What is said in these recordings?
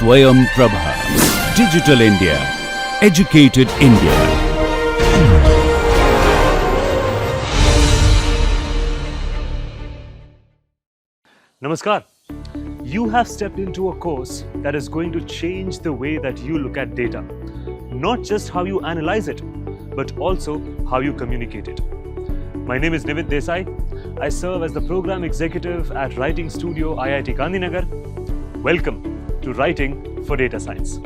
Swayam Prabha. Digital India. Educated India. Namaskar. You have stepped into a course that is going to change the way that you look at data. Not just how you analyze it, but also how you communicate it. My name is Nivid Desai. I serve as the Program Executive at Writing Studio IIT Gandhinagar. Welcome to Writing for Data Science.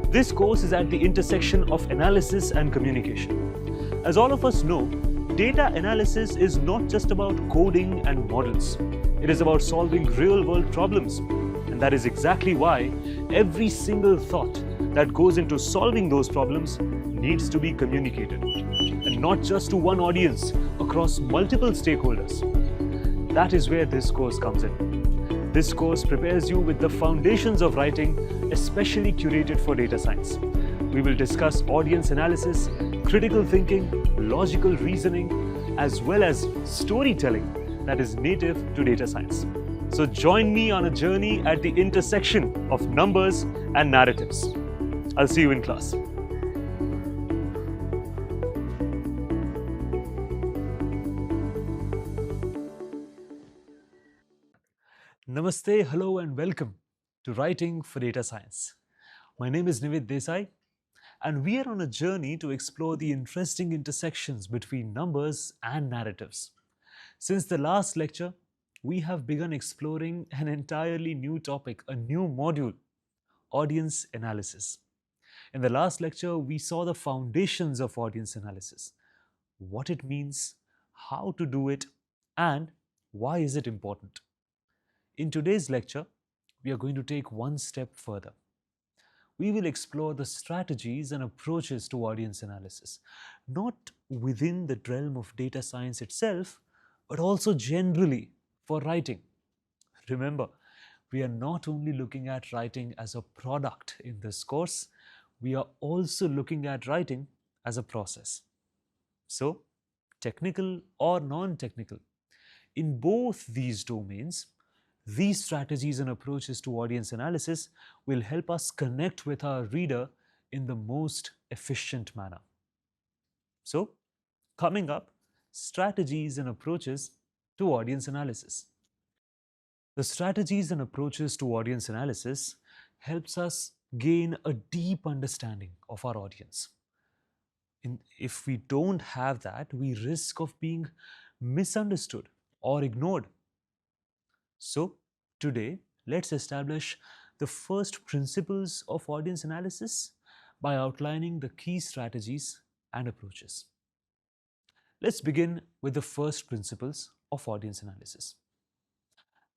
This course is at the intersection of analysis and communication. As all of us know, data analysis is not just about coding and models. It is about solving real-world problems. And that is exactly why every single thought that goes into solving those problems needs to be communicated. And not just to one audience, across multiple stakeholders. That is where this course comes in. This course prepares you with the foundations of writing, especially curated for data science. We will discuss audience analysis, critical thinking, logical reasoning, as well as storytelling that is native to data science. So join me on a journey at the intersection of numbers and narratives. I'll see you in class. Namaste, hello and welcome to Writing for Data Science. My name is Nivid Desai and we are on a journey to explore the interesting intersections between numbers and narratives. Since the last lecture, we have begun exploring an entirely new topic, a new module, audience analysis. In the last lecture, we saw the foundations of audience analysis, what it means, how to do it, and why is it important. In today's lecture, we are going to take one step further. We will explore the strategies and approaches to audience analysis, not within the realm of data science itself, but also generally for writing. Remember, we are not only looking at writing as a product in this course, we are also looking at writing as a process. So, technical or non-technical, in both these domains, these strategies and approaches to audience analysis will help us connect with our reader in the most efficient manner. So, coming up, strategies and approaches to audience analysis. The strategies and approaches to audience analysis helps us gain a deep understanding of our audience. If we don't have that, we risk of being misunderstood or ignored. So, today, let's establish the first principles of audience analysis by outlining the key strategies and approaches. Let's begin with the first principles of audience analysis.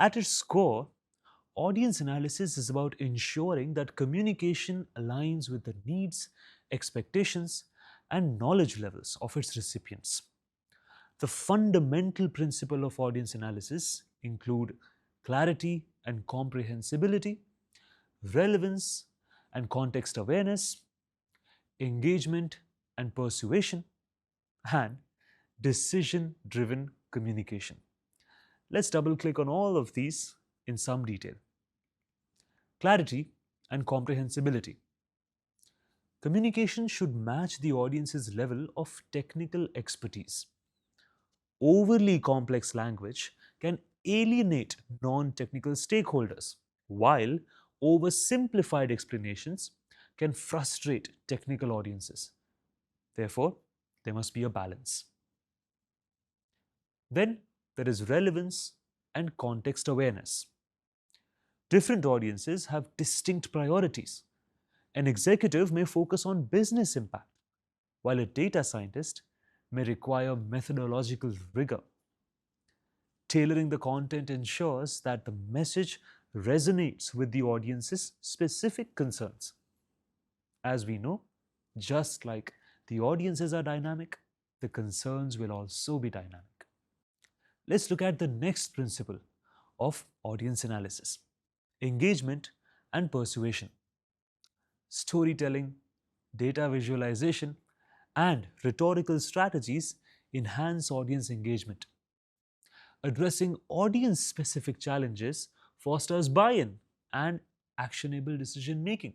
At its core, audience analysis is about ensuring that communication aligns with the needs, expectations, and knowledge levels of its recipients. The fundamental principle of audience analysis include clarity and comprehensibility, relevance and context awareness, engagement and persuasion, and decision-driven communication. Let's double-click on all of these in some detail. Clarity and comprehensibility. Communication should match the audience's level of technical expertise. Overly complex language can alienate non-technical stakeholders, while oversimplified explanations can frustrate technical audiences. Therefore, there must be a balance. Then there is relevance and context awareness. Different audiences have distinct priorities. An executive may focus on business impact, while a data scientist may require methodological rigor. Tailoring the content ensures that the message resonates with the audience's specific concerns. As we know, just like the audiences are dynamic, the concerns will also be dynamic. Let's look at the next principle of audience analysis: engagement and persuasion. Storytelling, data visualization, and rhetorical strategies enhance audience engagement. Addressing audience-specific challenges fosters buy-in and actionable decision making.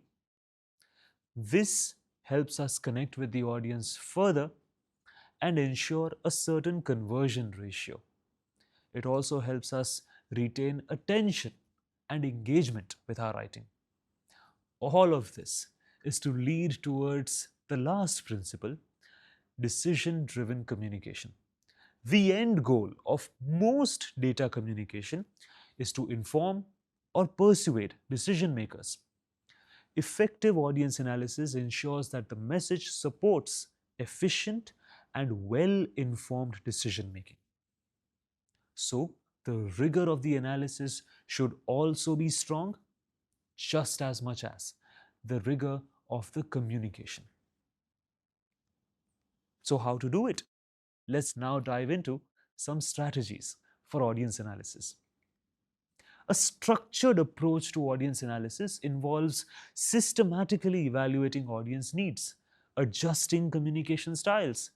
This helps us connect with the audience further and ensure a certain conversion ratio. It also helps us retain attention and engagement with our writing. All of this is to lead towards the last principle, decision driven communication. The end goal of most data communication is to inform or persuade decision makers. Effective audience analysis ensures that the message supports efficient and well informed decision making. So, the rigor of the analysis should also be strong, just as much as the rigor of the communication. So, how to do it? Let's now dive into some strategies for audience analysis. A structured approach to audience analysis involves systematically evaluating audience needs, adjusting communication styles,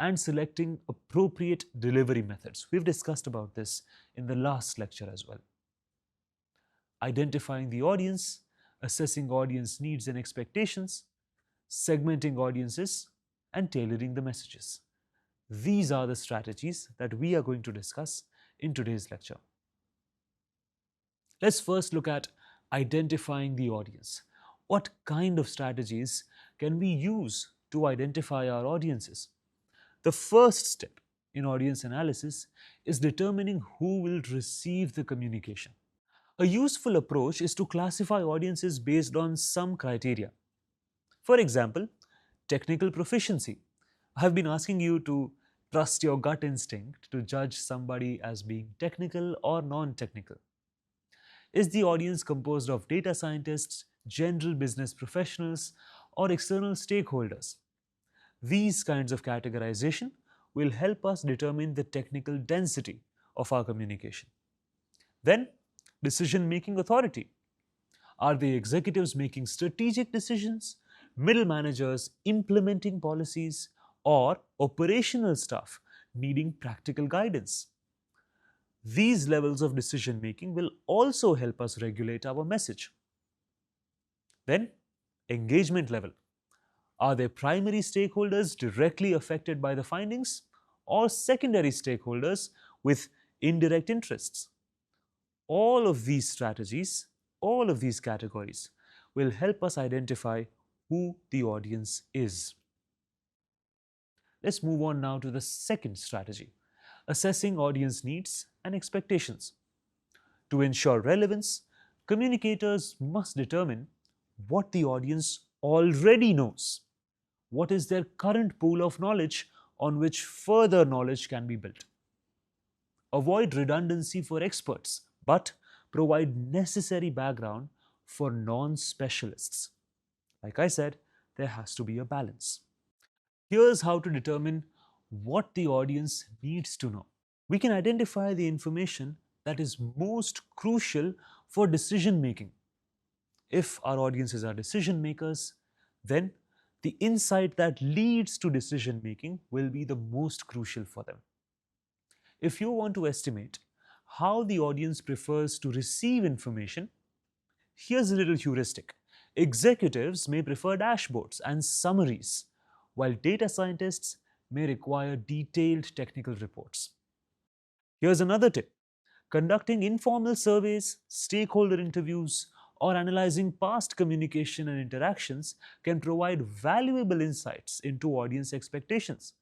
and selecting appropriate delivery methods. We've discussed about this in the last lecture as well. Identifying the audience, assessing audience needs and expectations, segmenting audiences, and tailoring the messages. These are the strategies that we are going to discuss in today's lecture. Let's first look at identifying the audience. What kind of strategies can we use to identify our audiences? The first step in audience analysis is determining who will receive the communication. A useful approach is to classify audiences based on some criteria. For example, technical proficiency. I have been asking you to trust your gut instinct to judge somebody as being technical or non-technical. Is the audience composed of data scientists, general business professionals, or external stakeholders? These kinds of categorization will help us determine the technical density of our communication. Then, decision-making authority. Are the executives making strategic decisions, middle managers implementing policies, or operational staff needing practical guidance? These levels of decision making will also help us regulate our message. Then, engagement level. Are there primary stakeholders directly affected by the findings or secondary stakeholders with indirect interests? All of these strategies, all of these categories will help us identify who the audience is. Let's move on now to the second strategy, assessing audience needs and expectations. To ensure relevance, communicators must determine what the audience already knows. What is their current pool of knowledge on which further knowledge can be built? Avoid redundancy for experts, but provide necessary background for non-specialists. Like I said, there has to be a balance. Here's how to determine what the audience needs to know. We can identify the information that is most crucial for decision making. If our audiences are decision makers, then the insight that leads to decision making will be the most crucial for them. If you want to estimate how the audience prefers to receive information, here's a little heuristic. Executives may prefer dashboards and summaries, while data scientists may require detailed technical reports. Here's another tip. Conducting informal surveys, stakeholder interviews, or analyzing past communication and interactions can provide valuable insights into audience expectations.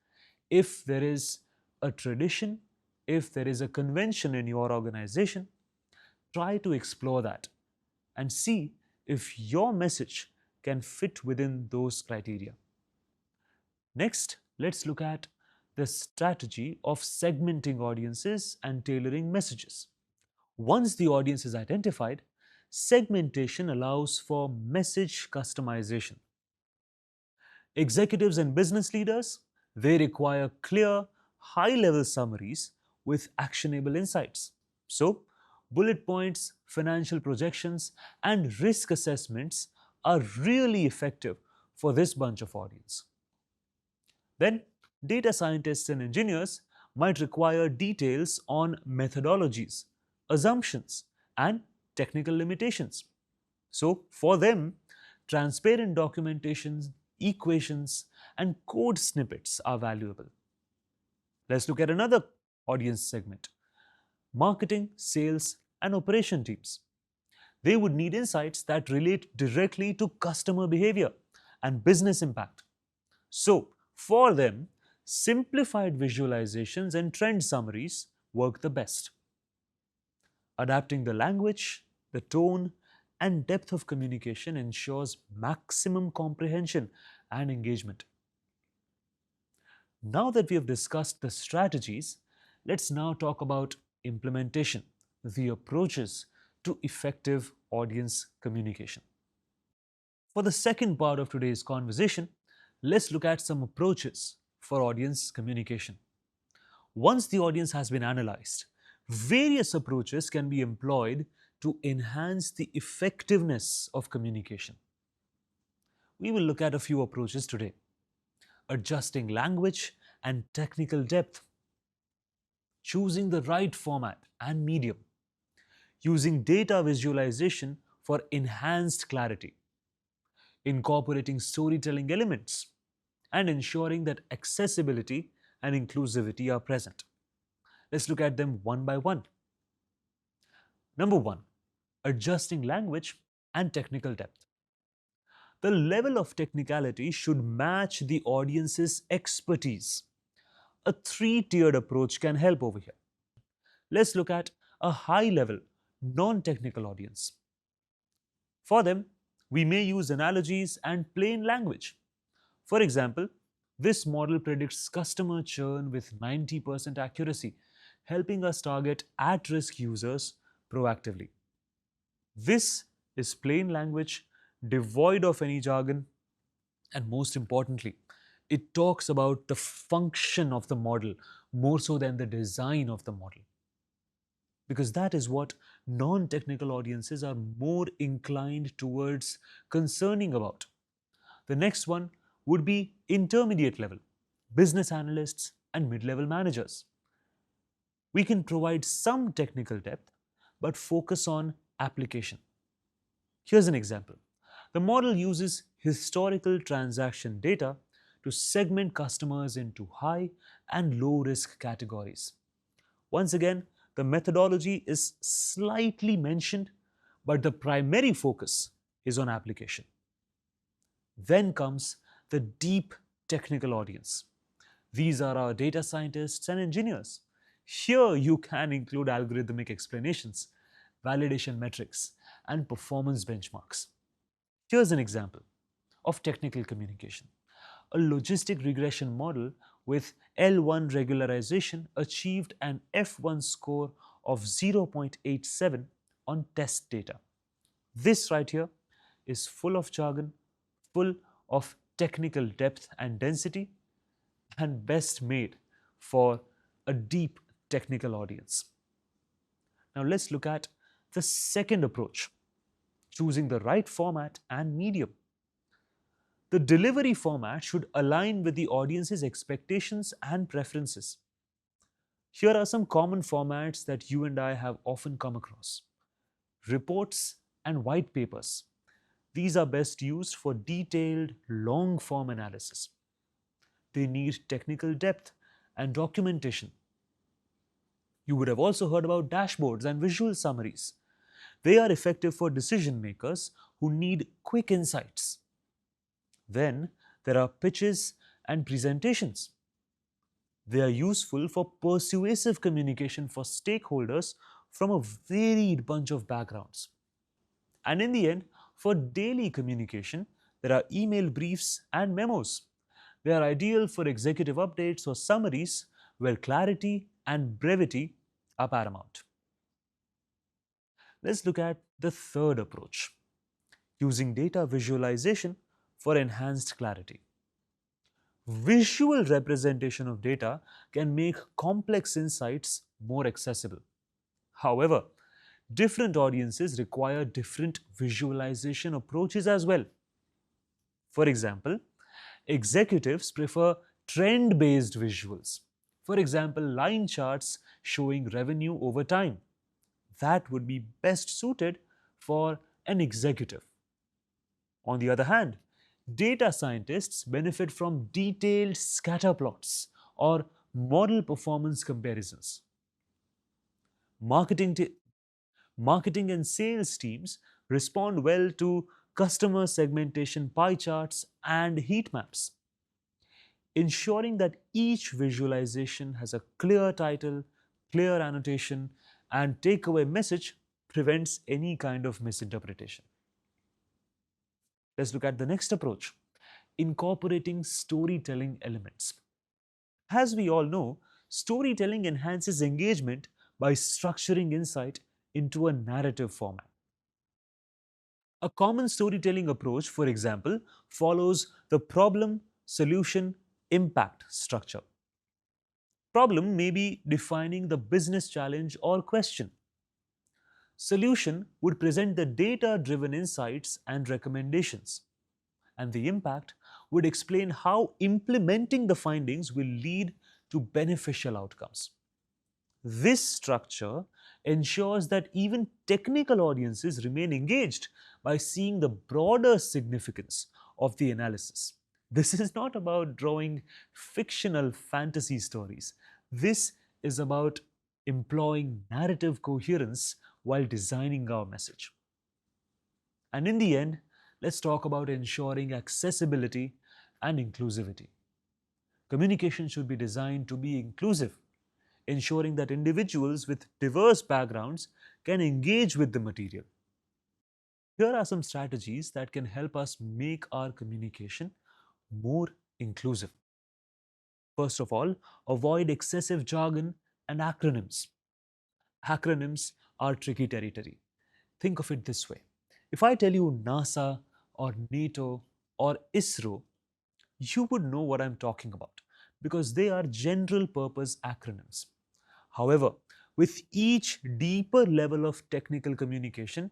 If there is a tradition, if there is a convention in your organization, try to explore that and see if your message can fit within those criteria. Next, let's look at the strategy of segmenting audiences and tailoring messages. Once the audience is identified, segmentation allows for message customization. Executives and business leaders, they require clear, high-level summaries with actionable insights. So, bullet points, financial projections, and risk assessments are really effective for this bunch of audience. Then, data scientists and engineers might require details on methodologies, assumptions, and technical limitations. So, for them, transparent documentations, equations, and code snippets are valuable. Let's look at another audience segment: marketing, sales, and operation teams. They would need insights that relate directly to customer behavior and business impact. So, for them, simplified visualizations and trend summaries work the best. Adapting the language, the tone, and depth of communication ensures maximum comprehension and engagement. Now that we have discussed the strategies, let's now talk about implementation, the approaches to effective audience communication. For the second part of today's conversation, let's look at some approaches for audience communication. Once the audience has been analyzed, various approaches can be employed to enhance the effectiveness of communication. We will look at a few approaches today: adjusting language and technical depth, choosing the right format and medium, using data visualization for enhanced clarity, incorporating storytelling elements, and ensuring that accessibility and inclusivity are present. Let's look at them one by one. Number one, adjusting language and technical depth. The level of technicality should match the audience's expertise. A three-tiered approach can help over here. Let's look at a high-level, non-technical audience. For them, we may use analogies and plain language. For example, this model predicts customer churn with 90% accuracy, helping us target at-risk users proactively. This is plain language, devoid of any jargon, and most importantly, it talks about the function of the model more so than the design of the model. Because that is what non technical audiences are more inclined towards concerning about. The next one would be intermediate level, business analysts and mid level managers. We can provide some technical depth but focus on application. Here's an example. The model uses historical transaction data to segment customers into high and low risk categories. Once again, the methodology is slightly mentioned, but the primary focus is on application. Then comes the deep technical audience. These are our data scientists and engineers. Here you can include algorithmic explanations, validation metrics, and performance benchmarks. Here's an example of technical communication. A logistic regression model with L1 regularization achieved an F1 score of 0.87 on test data. This right here is full of jargon, full of technical depth and density, and best made for a deep technical audience. Now let's look at the second approach: choosing the right format and medium. The delivery format should align with the audience's expectations and preferences. Here are some common formats that you and I have often come across: reports and white papers. These are best used for detailed, long form analysis. They need technical depth and documentation. You would have also heard about dashboards and visual summaries. They are effective for decision makers who need quick insights. Then there are pitches and presentations. They are useful for persuasive communication for stakeholders from a varied bunch of backgrounds. And in the end, for daily communication, there are email briefs and memos. They are ideal for executive updates or summaries where clarity and brevity are paramount. Let's look at the third approach: using data visualization for enhanced clarity. Visual representation of data can make complex insights more accessible. However, different audiences require different visualization approaches as well. For example, executives prefer trend based visuals. For example, line charts showing revenue over time. That would be best suited for an executive. On the other hand, data scientists benefit from detailed scatter plots or model performance comparisons. Marketing, marketing and sales teams respond well to customer segmentation pie charts and heat maps. Ensuring that each visualization has a clear title, clear annotation, and takeaway message prevents any kind of misinterpretation. Let's look at the next approach, incorporating storytelling elements. As we all know, storytelling enhances engagement by structuring insight into a narrative format. A common storytelling approach, for example, follows the problem, solution, impact structure. Problem may be defining the business challenge or question. Solution would present the data driven insights and recommendations. And the impact would explain how implementing the findings will lead to beneficial outcomes. This structure ensures that even technical audiences remain engaged by seeing the broader significance of the analysis. This is not about drawing fictional fantasy stories. This is about employing narrative coherence while designing our message. And in the end, let's talk about ensuring accessibility and inclusivity. Communication should be designed to be inclusive, ensuring that individuals with diverse backgrounds can engage with the material. Here are some strategies that can help us make our communication more inclusive. First of all, avoid excessive jargon and acronyms. Acronyms are tricky territory. Think of it this way. If I tell you NASA or NATO or ISRO, you would know what I'm talking about because they are general purpose acronyms. However, with each deeper level of technical communication,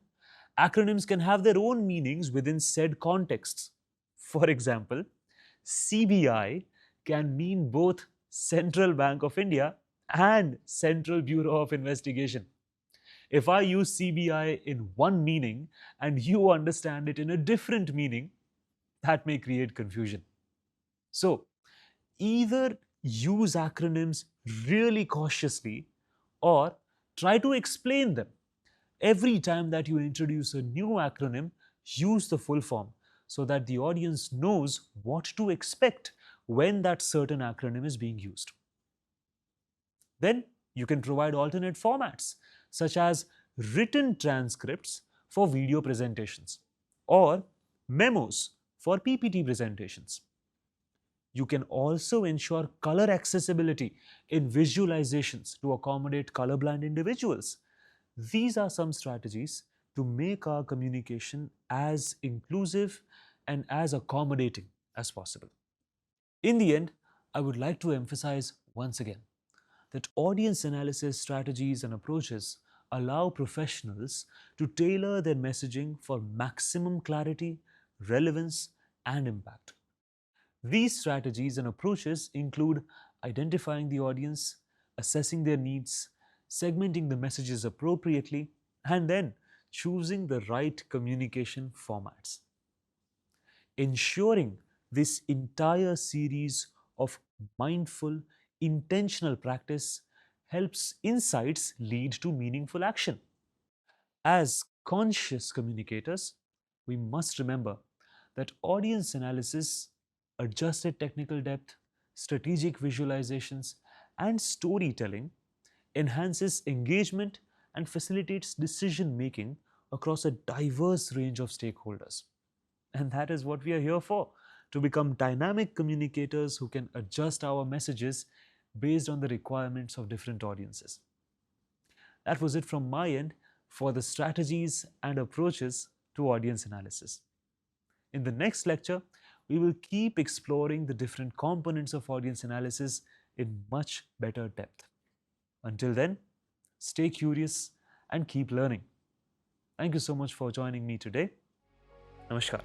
acronyms can have their own meanings within said contexts. For example, CBI can mean both Central Bank of India and Central Bureau of Investigation. If I use CBI in one meaning and you understand it in a different meaning, that may create confusion. So, either use acronyms really cautiously or try to explain them. Every time that you introduce a new acronym, use the full form so that the audience knows what to expect when that certain acronym is being used. Then you can provide alternate formats such as written transcripts for video presentations or memos for PPT presentations. You can also ensure color accessibility in visualizations to accommodate colorblind individuals. These are some strategies to make our communication as inclusive and as accommodating as possible. In the end, I would like to emphasize once again that audience analysis strategies and approaches allow professionals to tailor their messaging for maximum clarity, relevance, and impact. These strategies and approaches include identifying the audience, assessing their needs, segmenting the messages appropriately, and then choosing the right communication formats. Ensuring this entire series of mindful, intentional practice helps insights lead to meaningful action. As conscious communicators, we must remember that audience analysis, adjusted technical depth, strategic visualizations, and storytelling enhances engagement and facilitates decision making across a diverse range of stakeholders. And that is what we are here for, to become dynamic communicators who can adjust our messages based on the requirements of different audiences. That was it from my end for the strategies and approaches to audience analysis. In the next lecture, we will keep exploring the different components of audience analysis in much better depth. Until then, stay curious and keep learning. Thank you so much for joining me today. Namaskar.